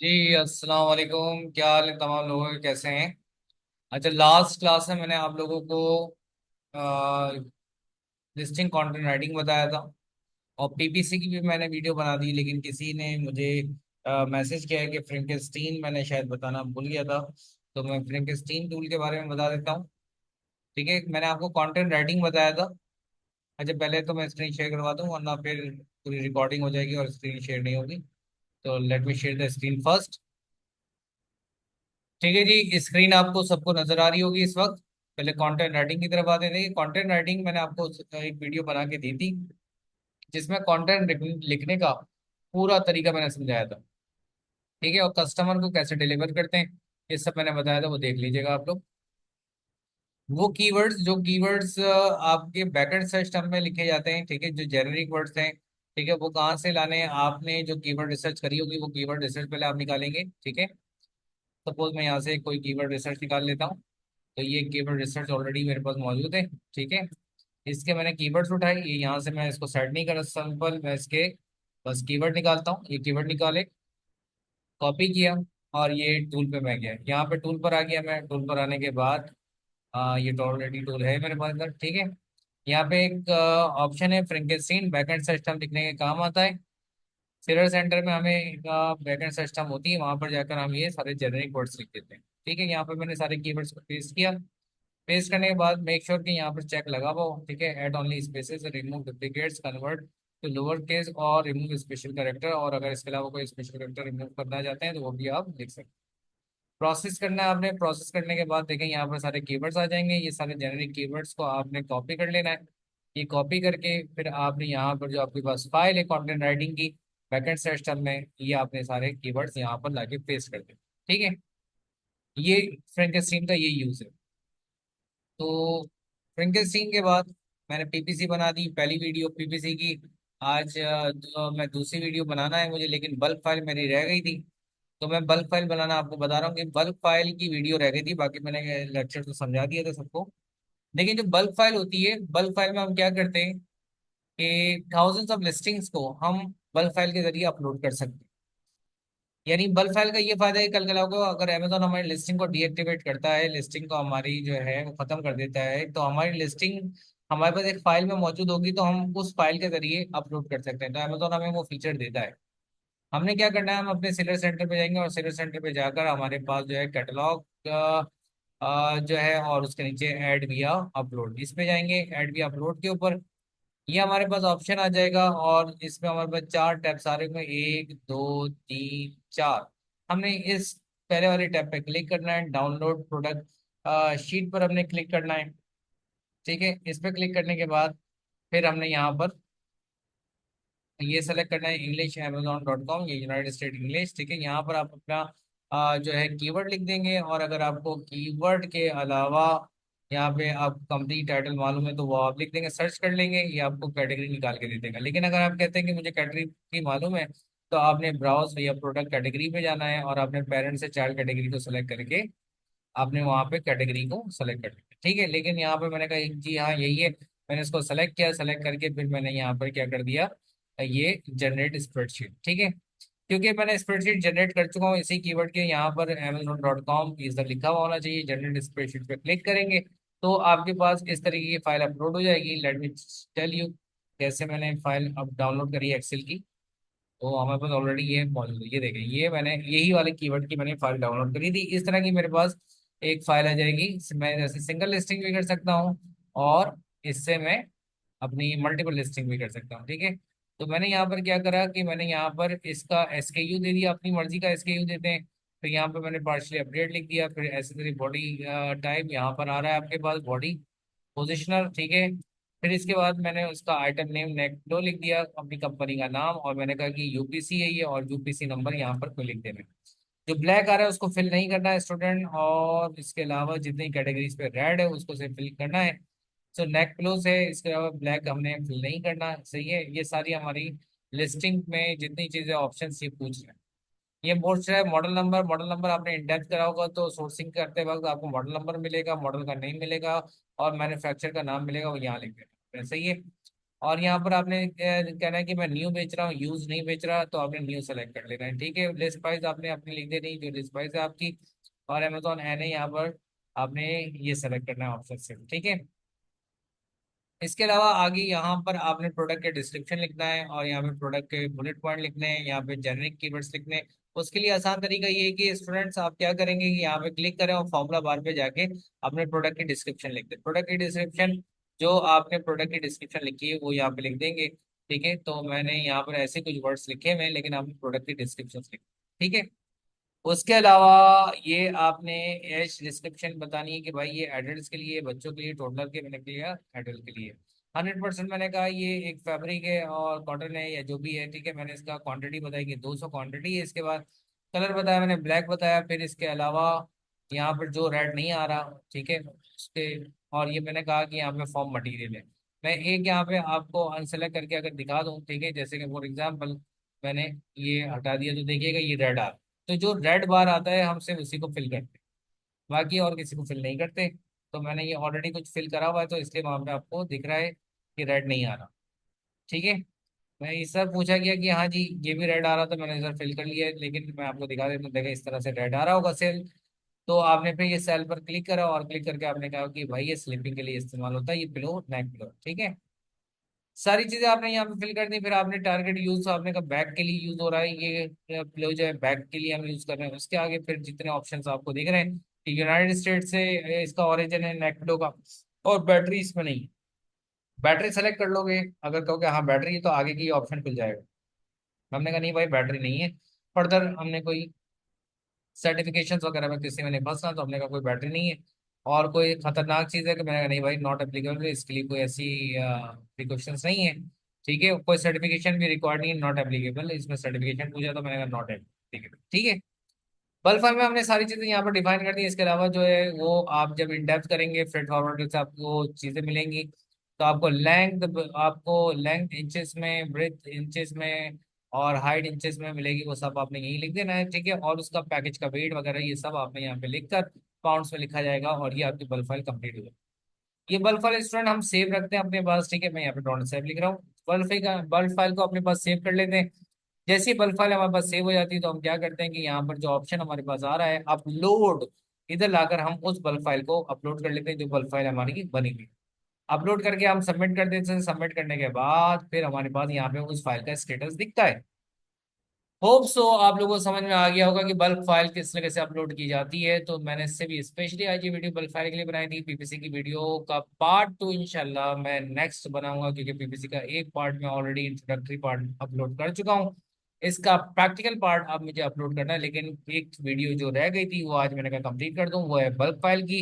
जी अस्सलाम वालेकुम। क्या हाल है तमाम लोगों के, कैसे हैं? अच्छा, लास्ट क्लास में मैंने आप लोगों को लिस्टिंग कंटेंट राइटिंग बताया था और पीपीसी की भी मैंने वीडियो बना दी, लेकिन किसी ने मुझे मैसेज किया है कि फ्रैंकेनस्टीन मैंने शायद बताना भूल गया था। तो मैं फ्रैंकेनस्टीन टूल के बारे में बता देता हूँ। ठीक है, मैंने आपको कंटेंट राइटिंग बताया था। अच्छा, पहले तो मैं स्क्रीन शेयर करवा दूँ वरना फिर पूरी रिकॉर्डिंग हो जाएगी और स्क्रीन शेयर नहीं होगी। तो let me share the screen first. ठीक है जी, स्क्रीन आपको सबको नजर आ रही होगी इस वक्त। पहले कंटेंट राइटिंग की तरफ आते थे। कंटेंट राइटिंग मैंने आपको एक वीडियो बना के दी थी जिसमें कंटेंट लिखने का पूरा तरीका मैंने समझाया था। ठीक है, और कस्टमर को कैसे डिलीवर करते हैं ये सब मैंने बताया था, वो देख लीजिएगा आप लोग। वो कीवर्ड्स जो कीवर्ड्स आपके बैकएंड सिस्टम में लिखे जाते हैं, ठीक है, जो जेनेरिक वर्ड्स हैं, ठीक है, वो कहाँ से लाने हैं? आपने जो कीवर्ड रिसर्च करी होगी वो कीवर्ड रिसर्च पहले आप निकालेंगे। ठीक है, सपोज मैं यहाँ से कोई कीवर्ड रिसर्च निकाल लेता हूँ। तो ये कीवर्ड रिसर्च ऑलरेडी मेरे पास मौजूद है। ठीक है, इसके मैंने कीवर्ड्स उठाए, ये यहाँ से मैं इसको सेट नहीं कर, सिंपल मैं इसके बस कीवर्ड निकालता हूँ। ये कीवर्ड निकाले, कॉपी किया और ये टूल पे मैं गया, यहाँ पे टूल पर आ गया। मैं टूल पर आने के बाद ये ऑलरेडी टूल है मेरे पास इधर। ठीक है, यहाँ पे एक ऑप्शन है फ्रैंकेनस्टीन बैकएंड सिस्टम लिखने के काम आता है। सिलर सेंटर में हमें एक बैकएंड सिस्टम होती है, वहां पर जाकर हम ये सारे जेनेरिक वर्ड्स लिख देते हैं। ठीक है, यहाँ पे मैंने सारे कीवर्ड्स को पेस्ट किया। पेस्ट करने के बाद मेक श्योर कि यहाँ पर चेक लगा हुआ हो। ठीक है, add only spaces, remove duplicates, convert to lower case और रिमूव स्पेशल कैरेक्टर, और अगर इसके अलावा कोई स्पेशल कैरेक्टर रिमूव करना चाहते हैं तो वो भी आप लिख सकते हैं। प्रोसेस करना है आपने। प्रोसेस करने के बाद देखें यहाँ पर सारे कीवर्ड्स आ जाएंगे। ये सारे जेनेरिक कीवर्ड्स को आपने कॉपी कर लेना है। ये कॉपी करके फिर आपने यहाँ पर जो आपके पास फाइल है कंटेंट राइटिंग की बैकएंड सिस्टम में, ये आपने सारे कीवर्ड्स यहाँ पर लाके पेस्ट कर दे। ठीक है, ये फ्रैंकेनस्टीन का ये यूज है। तो फ्रैंकेनस्टीन के बाद मैंने पीपीसी बना दी, पहली वीडियो पीपीसी की। आज मैं दूसरी वीडियो बनाना है मुझे, लेकिन बल्क फाइल मेरी रह गई थी। तो मैं बल्क फाइल बनाना आपको बता रहा हूँ कि बल्क फाइल की वीडियो रह गई थी, बाकी मैंने लेक्चर तो समझा दिया था सबको। लेकिन जो बल्क फाइल होती है, बल्क फाइल में हम क्या करते हैं कि थाउजेंड्स ऑफ लिस्टिंग्स को हम बल्क फाइल के जरिए अपलोड कर सकते हैं। यानी बल्क फाइल का ये फायदा है, कल कल को अगर अमेजोन हमारी लिस्टिंग को डीएक्टिवेट करता है, लिस्टिंग को हमारी जो है वो खत्म कर देता है, तो हमारी लिस्टिंग हमारे पास एक फाइल में मौजूद होगी, तो हम उस फाइल के जरिए अपलोड कर सकते हैं। तो अमेजोन हमें वो फीचर देता है। हमने क्या करना है, हम अपने सेलर सेंटर पे जाएंगे और सेलर सेंटर पे जाकर हमारे पास जो है कैटलॉग जो है और उसके नीचे ऐड विया अपलोड, इस पे जाएंगे। ऐड विया अपलोड के ऊपर ये हमारे पास ऑप्शन आ जाएगा और इसमें हमारे पास चार टैब्स आ रहे हैं, एक दो तीन चार। हमने इस पहले वाले टैब पे क्लिक करना है, डाउनलोड प्रोडक्ट शीट पर हमने क्लिक करना है। ठीक है, इस पे क्लिक करने के बाद फिर हमने यहाँ पर ये सेलेक्ट करना है इंग्लिश amazon.com, ये यूनाइटेड स्टेट इंग्लिश। ठीक है, यहाँ पर आप अपना जो है कीवर्ड लिख देंगे, और अगर आपको कीवर्ड के अलावा यहाँ पे आप कंपनी टाइटल मालूम है तो वो आप लिख देंगे, सर्च कर लेंगे, ये आपको कैटेगरी निकाल के दे देगा। लेकिन अगर आप कहते हैं कि मुझे कैटेगरी मालूम है, तो आपने ब्राउज या प्रोडक्ट कैटेगरी पे जाना है और आपने पेरेंट से चाइल्ड कैटेगरी को सेलेक्ट करके आपने वहाँ पे कैटेगरी को सेलेक्ट कर लिया। ठीक है, लेकिन यहाँ पे मैंने कहा जी हाँ यही है, मैंने इसको सेलेक्ट किया। सेलेक्ट करके फिर मैंने यहाँ पर क्या कर दिया, ये जनरेट स्प्रेडशीट। ठीक है, क्योंकि मैंने स्प्रेडशीट जनरेट कर चुका हूँ इसी कीवर्ड के, यहाँ पर amazon.com इधर लिखा हुआ होना चाहिए। जनरेट स्प्रेडशीट पे क्लिक करेंगे तो आपके पास इस तरीके की फाइल अपलोड हो जाएगी। लेट मी टेल यू कैसे मैंने फाइल अब डाउनलोड करी एक्सेल की। तो हमारे पास ऑलरेडी ये मौजूद है, ये देखें, ये मैंने यही वाले कीवर्ड की मैंने फाइल डाउनलोड करी थी। इस तरह की मेरे पास एक फाइल आ जाएगी। मैं जैसे सिंगल लिस्टिंग भी कर सकता हूँ और इससे मैं अपनी मल्टीपल लिस्टिंग भी कर सकता हूँ। ठीक है, तो मैंने यहाँ पर क्या करा कि मैंने यहाँ पर इसका एसकेयू दे दिया, अपनी मर्जी का एसकेयू देते हैं। फिर यहाँ पर मैंने पार्शली अपडेट लिख दिया। फिर एसेसरी बॉडी टाइप यहाँ पर आ रहा है आपके पास बॉडी पोजिशनर। ठीक है, फिर इसके बाद मैंने उसका आइटम नेम नेक्टो लिख दिया, अपनी कंपनी का नाम, और मैंने कहा कि यूपीसी है ये, और यूपीसी नंबर यहाँ पर कोई लिख देना है। जो ब्लैक आ रहा है उसको फिल नहीं करना है स्टूडेंट, और इसके अलावा जितनी कैटेगरीज पे रेड है उसको सिर्फ फिल करना है। सो नेक क्लोज है, इसके अलावा ब्लैक हमने फिल नहीं करना। सही है, ये सारी हमारी लिस्टिंग में जितनी चीजें ऑप्शन ये पूछ रहे हैं। ये पूछ रहा है मॉडल नंबर। मॉडल नंबर आपने इंडेक्स करा होगा तो सोर्सिंग करते वक्त आपको मॉडल नंबर मिलेगा, मॉडल का नेम मिलेगा और मैन्युफैक्चर का नाम मिलेगा, वो यहाँ लिख देना। सही है, और यहाँ पर आपने कहना है कि मैं न्यू बेच रहा हूँ, यूज नहीं बेच रहा, तो आपने न्यू सेलेक्ट कर लेना है। ठीक है, लिस्ट प्राइस आपने अपनी लिख देनी जो लिस्ट प्राइस है आपकी, और अमेजोन एन है यहाँ पर आपने ये सेलेक्ट करना है ऑप्शन से। ठीक है, इसके अलावा आगे यहाँ पर आपने प्रोडक्ट के डिस्क्रिप्शन लिखना है, और यहाँ पे प्रोडक्ट के बुलेट पॉइंट लिखने हैं, यहाँ पे जेनरिक कीवर्ड्स लिखने हैं। उसके लिए आसान तरीका ये है कि स्टूडेंट्स आप क्या करेंगे कि यहाँ पे क्लिक करें और फॉर्मूला बार पे जाके अपने प्रोडक्ट की डिस्क्रिप्शन लिख दें। प्रोडक्ट की डिस्क्रिप्शन जो आपने प्रोडक्ट की डिस्क्रिप्शन लिखी है वो यहाँ पे लिख देंगे। ठीक है, तो मैंने यहाँ पर ऐसे कुछ वर्ड्स लिखे हुए हैं, लेकिन आपने प्रोडक्ट की डिस्क्रिप्शन लिख। ठीक है, उसके अलावा ये आपने एज डिस्क्रिप्शन बतानी है कि भाई ये एडल्ट्स के लिए, बच्चों के लिए, टोटलर के, मैंने किया एडल्ट के लिए। 100% मैंने कहा ये एक फैब्रिक है और कॉटन है या जो भी है। ठीक है, मैंने इसका क्वांटिटी बताई कि 200 क्वांटिटी है। इसके बाद कलर बताया मैंने, ब्लैक बताया। फिर इसके अलावा यहाँ पर जो रेड नहीं आ रहा, ठीक है उसके, और ये मैंने कहा कि यहाँ पे फॉर्म मटेरियल है। मैं एक यहाँ पे आपको अनसेलेक्ट करके अगर दिखा दूँ, ठीक है, जैसे कि फॉर एग्जाम्पल मैंने ये हटा दिया, तो देखिएगा ये रेड आ रहा है। तो जो रेड बार आता है हम सिर्फ उसी को फिल करते हैं, बाकी और किसी को फिल नहीं करते। तो मैंने ये ऑलरेडी कुछ फिल करा हुआ है, तो इसलिए वहां पे आपको दिख रहा है कि रेड नहीं आ रहा। ठीक है, मैं इस सर पूछा गया कि हाँ जी ये भी रेड आ रहा, तो मैंने सर फिल कर लिया है, लेकिन मैं आपको दिखा देता हूँ। देखा इस तरह से रेड आ रहा होगा सेल। तो आपने फिर ये सेल पर क्लिक करा और क्लिक करके आपने कहा कि भाई ये स्लीपिंग के लिए इस्तेमाल होता है, ये पिलो नेक पिलो। ठीक है, सारी चीजें आपने यहाँ पे फिल कर दी। फिर आपने टारगेट यूज, आपने कहा बैक के लिए यूज हो रहा है ये प्ले जो है, बैक के लिए हम यूज कर रहे हैं। उसके आगे फिर जितने ऑप्शंस आपको दिख रहे हैं कि यूनाइटेड स्टेट से इसका ओरिजिन है नेकपिलो का, और बैटरी इसमें नहीं। बैटरी सेलेक्ट कर लोगे, अगर कहोगे हाँ बैटरी है, तो आगे की ऑप्शन खुल जाएगा। हमने कहा नहीं भाई बैटरी नहीं है। फर्दर हमने कोई सर्टिफिकेशंस वगैरह में किसी में नहीं फंसना, तो हमने कहा कोई बैटरी नहीं है। और कोई खतरनाक चीज़ है कि मैंने कहा नहीं भाई नॉट एप्लीकेबल, इसके लिए कोई ऐसी प्रिकॉशंस नहीं है। ठीक है, कोई सर्टिफिकेशन भी रिक्वायर्ड नहीं है, नॉट एप्लीकेबल, इसमें सर्टिफिकेशन पूछा तो मैंने कहा नॉट एप्लीकेबल। ठीक है, बल्क फाइल में हमने सारी चीजें यहाँ पर डिफाइन कर दी। इसके अलावा जो है वो आप जब इन डेप्थ करेंगे फ्रेट फॉरवर्ड से आपको चीजें मिलेंगी। तो आपको लेंथ इंचेस में, ब्रेथ इंचेस में, और हाइट इंचेस में मिलेगी, वो सब आपने यही लिख देना है। ठीक है, और उसका पैकेज का वेट वगैरह ये सब आपने यहाँ पे लिखकर पाउंड्स में लिखा जाएगा, और ये आपकी बल्क फाइल कंप्लीट हो जाएगी। ये बल्क फाइल स्टूडेंट हम सेव रखते हैं अपने पास। ठीक है, मैं यहाँ पे डॉट सेव लिख रहा हूँ। बल्क फाइल को अपने पास सेव कर लेते हैं। जैसे ही बल्क फाइल हमारे पास सेव हो जाती है, तो हम क्या करते हैं कि यहाँ पर जो ऑप्शन हमारे पास आ रहा है अपलोड, इधर लाकर हम उस बल्क फाइल को अपलोड कर लेते हैं जो बल्क फाइल हमारी बनी हुई। अपलोड करके हम सबमिट कर देते हैं। सबमिट करने के बाद फिर हमारे पास यहाँ पे उस फाइल का स्टेटस दिखता है। होप सो आप लोगों को समझ में आ गया होगा कि बल्क फाइल किस तरह से अपलोड की जाती है। तो मैंने इससे भी स्पेशली आज ये वीडियो बल्क फाइल के लिए बनाई थी। पीपीसी की वीडियो का पार्ट 2 इंशाल्लाह मैं नेक्स्ट बनाऊंगा, क्योंकि पीपीसी का एक पार्ट में ऑलरेडी इंट्रोडक्टरी पार्ट अपलोड कर चुका हूँ। इसका प्रैक्टिकल पार्ट अब मुझे अपलोड करना है, लेकिन एक वीडियो जो रह गई थी वो आज मैंने कहा कंप्लीट कर दूं, वो है बल्क फाइल की।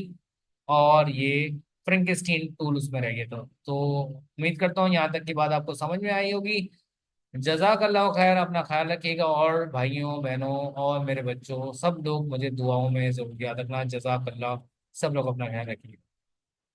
और ये फ्रेंकेस्टीन टूल उसमें रह गया था। तो उम्मीद करता हूँ यहाँ तक की बात आपको समझ में आई होगी। जजाकल्लाह खैर, अपना ख्याल रखिएगा, और भाइयों बहनों और मेरे बच्चों सब लोग मुझे दुआओं में जरूर याद रखना। जजाकल्लाह, सब लोग अपना ख्याल रखिएगा।